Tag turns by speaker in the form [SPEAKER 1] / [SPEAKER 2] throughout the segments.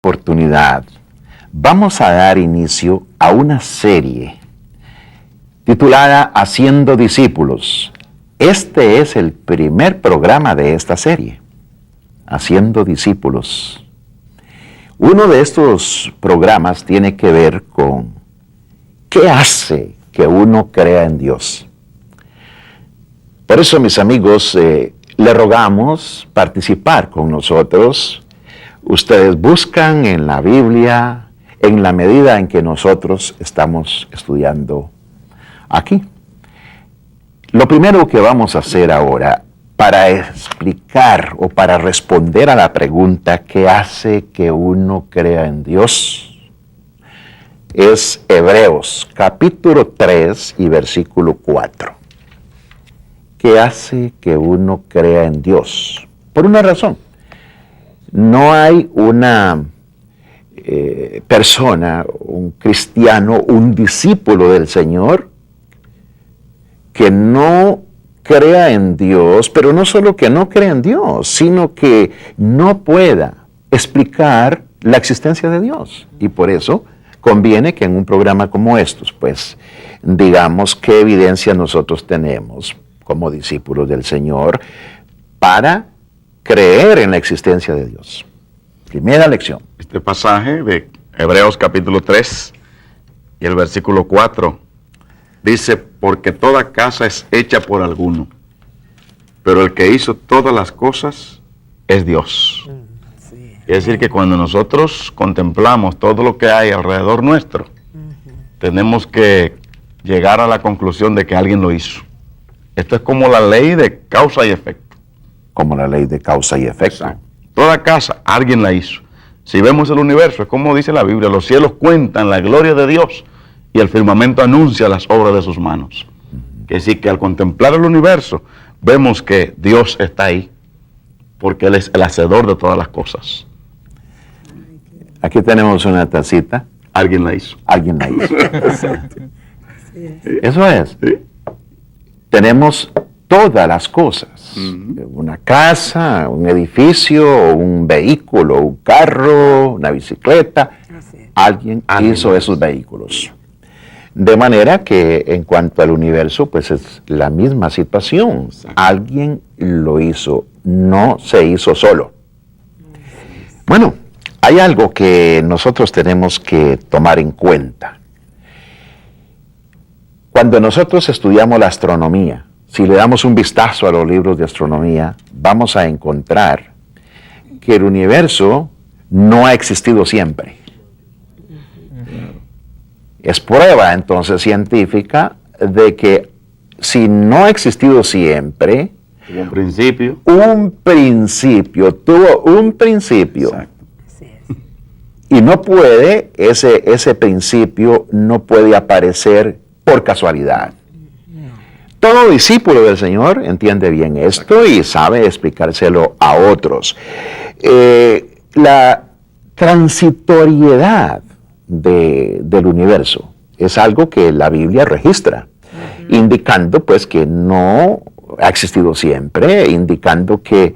[SPEAKER 1] oportunidad vamos a dar inicio a una serie titulada Haciendo Discípulos. Este es el primer programa de esta serie, Haciendo Discípulos. Uno de estos programas tiene que ver con ¿qué hace que uno crea en Dios? Por eso, mis amigos, le rogamos participar con nosotros. Ustedes buscan en la Biblia en la medida en que nosotros estamos estudiando aquí. Lo primero que vamos a hacer ahora para explicar o para responder a la pregunta ¿qué hace que uno crea en Dios? Es Hebreos capítulo 3 y versículo 4. ¿Qué hace que uno crea en Dios? Por una razón. No hay una persona, un cristiano, un discípulo del Señor que no crea en Dios, pero no solo que no crea en Dios, sino que no pueda explicar la existencia de Dios. Y por eso conviene que en un programa como estos, pues, digamos qué evidencia nosotros tenemos como discípulos del Señor para creer en la existencia de Dios. Primera lección.
[SPEAKER 2] Este pasaje de Hebreos capítulo 3 y el versículo 4 dice, porque toda casa es hecha por alguno, pero el que hizo todas las cosas es Dios. Es decir, que cuando nosotros contemplamos todo lo que hay alrededor nuestro, tenemos que llegar a la conclusión de que alguien lo hizo. Esto es como la ley de causa y efecto.
[SPEAKER 1] Como la ley de causa y efecto.
[SPEAKER 2] Exacto. Toda casa, alguien la hizo. Si vemos el universo, es como dice la Biblia, los cielos cuentan la gloria de Dios y el firmamento anuncia las obras de sus manos. Es decir, que al contemplar el universo, vemos que Dios está ahí, porque Él es el hacedor de todas las cosas.
[SPEAKER 1] Aquí tenemos una tacita.
[SPEAKER 2] Alguien la hizo.
[SPEAKER 1] Alguien la hizo. Eso es.
[SPEAKER 2] ¿Sí?
[SPEAKER 1] Tenemos todas las cosas. Una casa, un edificio, un vehículo, un carro, una bicicleta. Alguien hizo esos vehículos. De manera que en cuanto al universo, pues es la misma situación. Alguien lo hizo, no se hizo solo. Bueno, hay algo que nosotros tenemos que tomar en cuenta. Cuando nosotros estudiamos la astronomía, si le damos un vistazo a los libros de astronomía, vamos a encontrar que el universo no ha existido siempre. Es prueba entonces científica de que si no ha existido siempre,
[SPEAKER 2] Tuvo un principio.
[SPEAKER 1] tuvo un principio.
[SPEAKER 2] Exacto.
[SPEAKER 1] Y no puede, ese principio no puede aparecer por casualidad. Todo discípulo del Señor entiende bien esto y sabe explicárselo a otros. La transitoriedad del universo es algo que la Biblia registra, indicando pues que no ha existido siempre, indicando que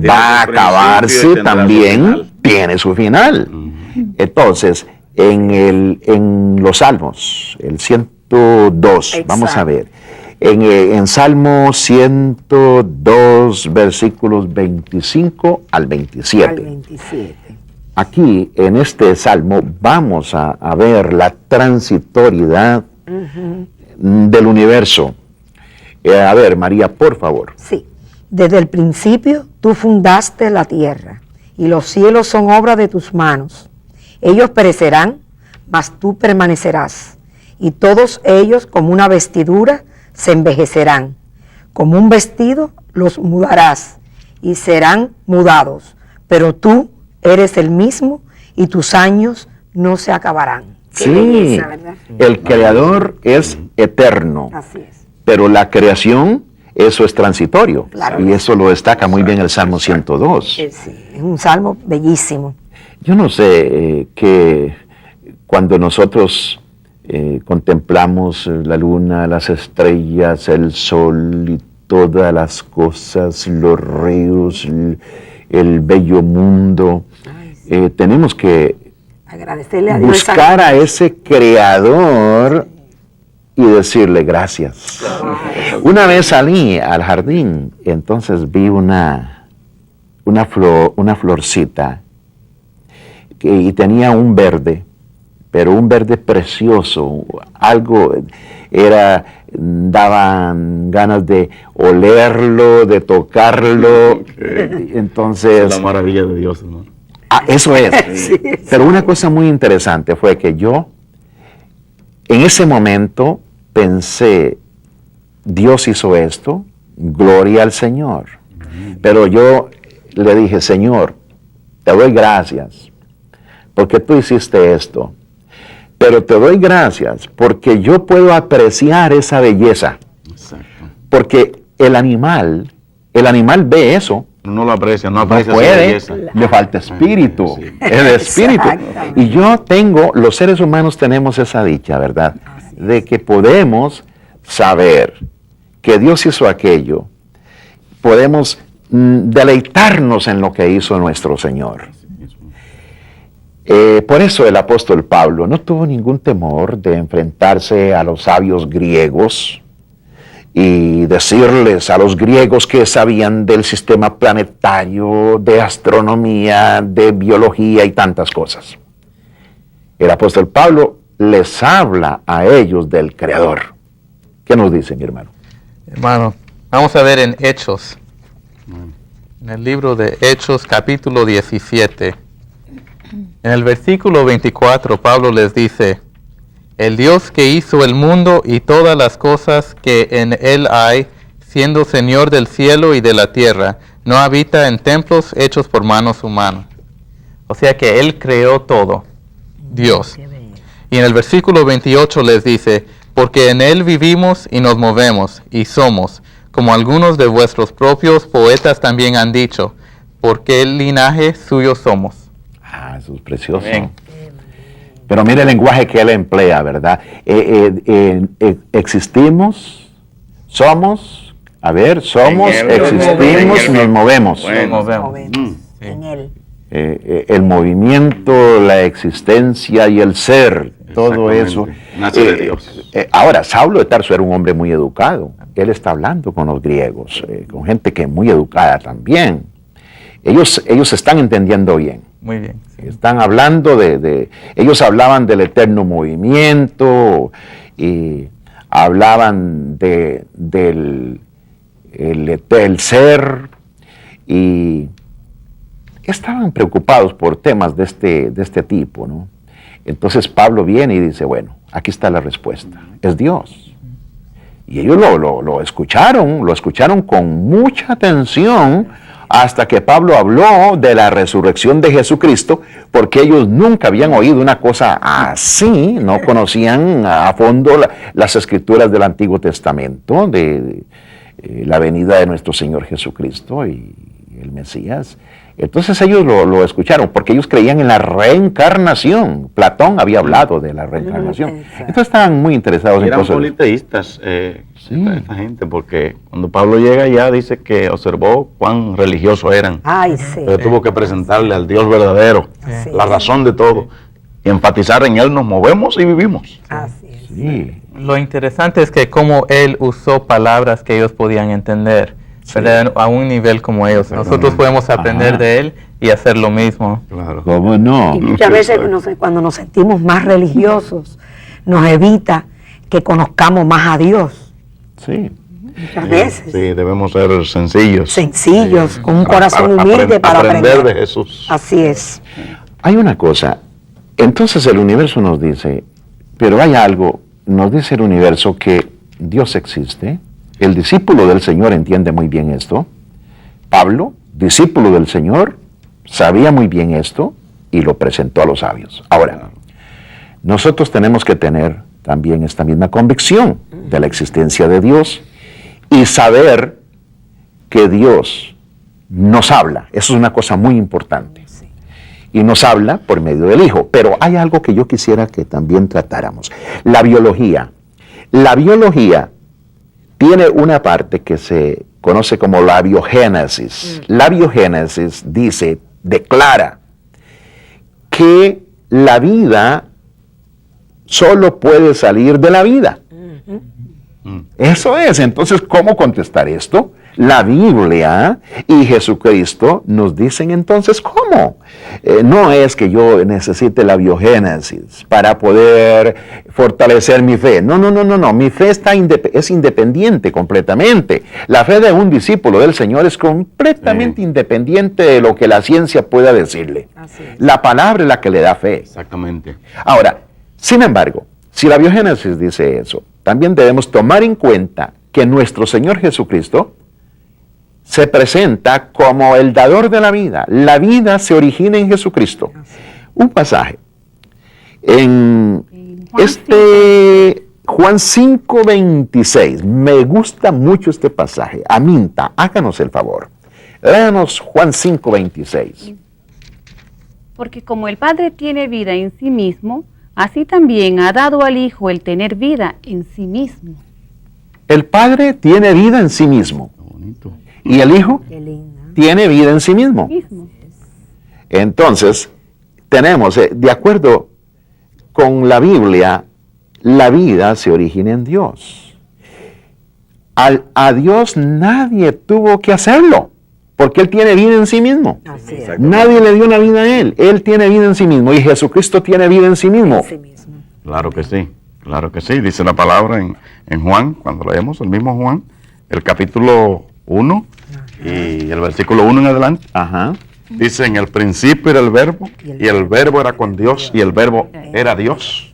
[SPEAKER 1] va a acabarse, también tiene su final. Entonces, en los Salmos, el 102, exacto. Vamos a ver, en Salmo 102, versículos 25 al 27. Aquí, en este Salmo, vamos a ver la transitoriedad del universo. A ver, María, por favor.
[SPEAKER 3] Sí. Desde el principio tú fundaste la tierra, y los cielos son obra de tus manos. Ellos perecerán, mas tú permanecerás, y todos ellos como una vestidura se envejecerán. Como un vestido los mudarás, y serán mudados, pero tú eres el mismo, y tus años no se acabarán.
[SPEAKER 1] Sí, belleza, ¿verdad? El Creador es eterno.
[SPEAKER 3] Así es.
[SPEAKER 1] Pero la creación, eso es transitorio.
[SPEAKER 3] Claro.
[SPEAKER 1] Y eso lo destaca muy bien el Salmo 102.
[SPEAKER 3] Sí, es un salmo bellísimo.
[SPEAKER 1] Yo no sé que cuando nosotros contemplamos la luna, las estrellas, el sol y todas las cosas, los ríos, el bello mundo, tenemos que
[SPEAKER 3] Agradecerle a Dios.
[SPEAKER 1] buscar a ese creador y decirle gracias. Una vez salí al jardín, entonces vi una florcita y tenía un verde, pero un verde precioso, daban ganas de olerlo, de tocarlo. Entonces,
[SPEAKER 2] La maravilla de Dios, ¿no?
[SPEAKER 1] eso es.
[SPEAKER 3] Sí.
[SPEAKER 1] Pero una cosa muy interesante fue que yo, en ese momento, pensé, Dios hizo esto, gloria al Señor. Pero yo le dije, Señor, te doy gracias porque tú hiciste esto. Pero te doy gracias porque yo puedo apreciar esa belleza.
[SPEAKER 2] Exacto.
[SPEAKER 1] Porque el animal ve eso.
[SPEAKER 2] No lo aprecia, no
[SPEAKER 1] No
[SPEAKER 2] aprecia esa
[SPEAKER 1] puede,
[SPEAKER 2] belleza.
[SPEAKER 1] le falta espíritu,
[SPEAKER 2] Sí.
[SPEAKER 1] el espíritu.
[SPEAKER 3] Exactamente.
[SPEAKER 1] Y los seres humanos tenemos esa dicha, ¿verdad? De que podemos saber que Dios hizo aquello, podemos deleitarnos en lo que hizo nuestro Señor. Por eso el apóstol Pablo no tuvo ningún temor de enfrentarse a los sabios griegos y decirles a los griegos que sabían del sistema planetario, de astronomía, de biología y tantas cosas. El apóstol Pablo les habla a ellos del Creador. ¿Qué nos dice, mi hermano?
[SPEAKER 4] Hermano, vamos a ver en Hechos, en el libro de Hechos capítulo 17. En el versículo 24, Pablo les dice, el Dios que hizo el mundo y todas las cosas que en él hay, siendo Señor del cielo y de la tierra, no habita en templos hechos por manos humanas. O sea que él creó todo, Dios. Y en el versículo 28 les dice, porque en él vivimos y nos movemos y somos, como algunos de vuestros propios poetas también han dicho, porque el linaje suyo somos.
[SPEAKER 1] Eso es precioso.
[SPEAKER 2] Amén.
[SPEAKER 1] Pero mire el lenguaje que él emplea, ¿verdad? Existimos, somos, somos,
[SPEAKER 2] En él,
[SPEAKER 1] existimos,
[SPEAKER 2] en él.
[SPEAKER 1] nos movemos.
[SPEAKER 2] Bueno.
[SPEAKER 4] Nos vemos.
[SPEAKER 3] Movemos
[SPEAKER 4] Sí.
[SPEAKER 3] en Él.
[SPEAKER 1] El movimiento, la existencia y el ser, todo eso.
[SPEAKER 2] Exactamente. Nace de Dios.
[SPEAKER 1] Ahora, Saulo de Tarso era un hombre muy educado. Él está hablando con los griegos, con gente que es muy educada también. Ellos están entendiendo bien.
[SPEAKER 4] Muy bien. Sí.
[SPEAKER 1] Están hablando ellos hablaban del eterno movimiento y hablaban del ser y estaban preocupados por temas de este tipo, ¿no? Entonces Pablo viene y dice, bueno, aquí está la respuesta, es Dios. Y ellos lo escucharon con mucha atención hasta que Pablo habló de la resurrección de Jesucristo, porque ellos nunca habían oído una cosa así, no conocían a fondo las escrituras del Antiguo Testamento, de la venida de nuestro Señor Jesucristo y el Mesías. Entonces ellos lo escucharon, porque ellos creían en la reencarnación. Platón había hablado de la reencarnación. Entonces estaban muy interesados en
[SPEAKER 2] Eran
[SPEAKER 1] cosas.
[SPEAKER 2] politeístas
[SPEAKER 1] Sí.
[SPEAKER 2] esta gente, porque cuando Pablo llega ya dice que observó cuán religiosos eran.
[SPEAKER 3] Ay, sí.
[SPEAKER 2] Pero tuvo que presentarle al Dios verdadero,
[SPEAKER 3] Sí.
[SPEAKER 2] la razón de todo, y enfatizar en Él nos movemos y vivimos.
[SPEAKER 3] Así es.
[SPEAKER 1] Sí.
[SPEAKER 4] Lo interesante es que como él usó palabras que ellos podían entender, ¿verdad? A un nivel como ellos. Nosotros podemos aprender
[SPEAKER 1] Ajá.
[SPEAKER 4] de él y hacer lo mismo.
[SPEAKER 2] Claro.
[SPEAKER 1] ¿Cómo no?
[SPEAKER 3] Y muchas veces cuando nos sentimos más religiosos, nos evita que conozcamos más a Dios.
[SPEAKER 1] Sí.
[SPEAKER 3] Muchas veces.
[SPEAKER 2] Sí, debemos ser sencillos.
[SPEAKER 3] Sencillos, con un corazón humilde para aprender.
[SPEAKER 2] de Jesús.
[SPEAKER 3] Así es.
[SPEAKER 1] Hay una cosa, entonces el universo nos dice, pero hay algo, nos dice el universo que Dios existe. El discípulo del Señor entiende muy bien esto. Pablo, discípulo del Señor, sabía muy bien esto y lo presentó a los sabios. Ahora, nosotros tenemos que tener también esta misma convicción de la existencia de Dios y saber que Dios nos habla. Eso es una cosa muy importante. Y nos habla por medio del Hijo. Pero hay algo que yo quisiera que también tratáramos. La biología. La biología tiene una parte que se conoce como la biogénesis. La biogénesis declara que la vida solo puede salir de la vida. Eso es. Entonces, ¿cómo contestar esto? La Biblia y Jesucristo nos dicen entonces cómo. No es que yo necesite la biogénesis para poder fortalecer mi fe. No. Mi fe es independiente completamente. La fe de un discípulo del Señor es completamente independiente de lo que la ciencia pueda decirle.
[SPEAKER 3] Así es.
[SPEAKER 1] La palabra es la que le da fe.
[SPEAKER 2] Exactamente.
[SPEAKER 1] Ahora, sin embargo, si la biogénesis dice eso, también debemos tomar en cuenta que nuestro Señor Jesucristo se presenta como el dador de la vida. La vida se origina en Jesucristo. Un pasaje en Juan 5:26. Me gusta mucho este pasaje. Aminta, háganos el favor. Léanos Juan 5:26.
[SPEAKER 5] Porque como el Padre tiene vida en sí mismo, así también ha dado al Hijo el tener vida en sí mismo.
[SPEAKER 1] El Padre tiene vida en sí mismo.
[SPEAKER 2] Qué bonito.
[SPEAKER 1] Y el Hijo
[SPEAKER 3] Qué linda.
[SPEAKER 1] tiene vida en sí mismo. Entonces, tenemos, de acuerdo con la Biblia, la vida se origina en Dios. A Dios nadie tuvo que hacerlo, porque Él tiene vida en sí mismo.
[SPEAKER 3] Así es.
[SPEAKER 1] Nadie le dio la vida a Él. Él tiene vida en sí mismo y Jesucristo tiene vida en sí mismo.
[SPEAKER 3] Sí mismo.
[SPEAKER 2] Claro que sí, claro que sí. Dice la palabra en Juan, cuando leemos el mismo Juan, el capítulo 1 y el versículo 1 en adelante.
[SPEAKER 1] Ajá.
[SPEAKER 2] Dice, en el principio era el verbo, y el verbo era con Dios, y el verbo era Dios.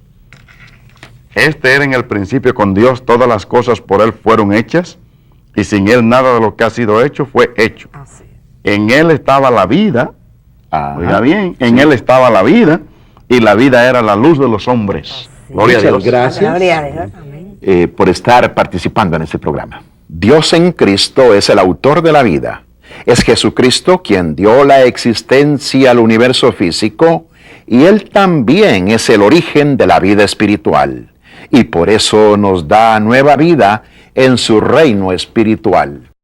[SPEAKER 2] Este era en el principio con Dios, todas las cosas por Él fueron hechas, y sin Él nada de lo que ha sido hecho fue hecho.
[SPEAKER 3] Así es.
[SPEAKER 2] En Él estaba la vida,
[SPEAKER 1] Ajá.
[SPEAKER 2] oiga bien, en Él estaba la vida, y la vida era la luz de los hombres. Gloria a
[SPEAKER 1] Muchas
[SPEAKER 2] Dios.
[SPEAKER 1] gracias.
[SPEAKER 3] Gloria a Dios. Amén.
[SPEAKER 1] Por estar participando en este programa. Dios en Cristo es el autor de la vida. Es Jesucristo quien dio la existencia al universo físico y Él también es el origen de la vida espiritual. Y por eso nos da nueva vida en su reino espiritual.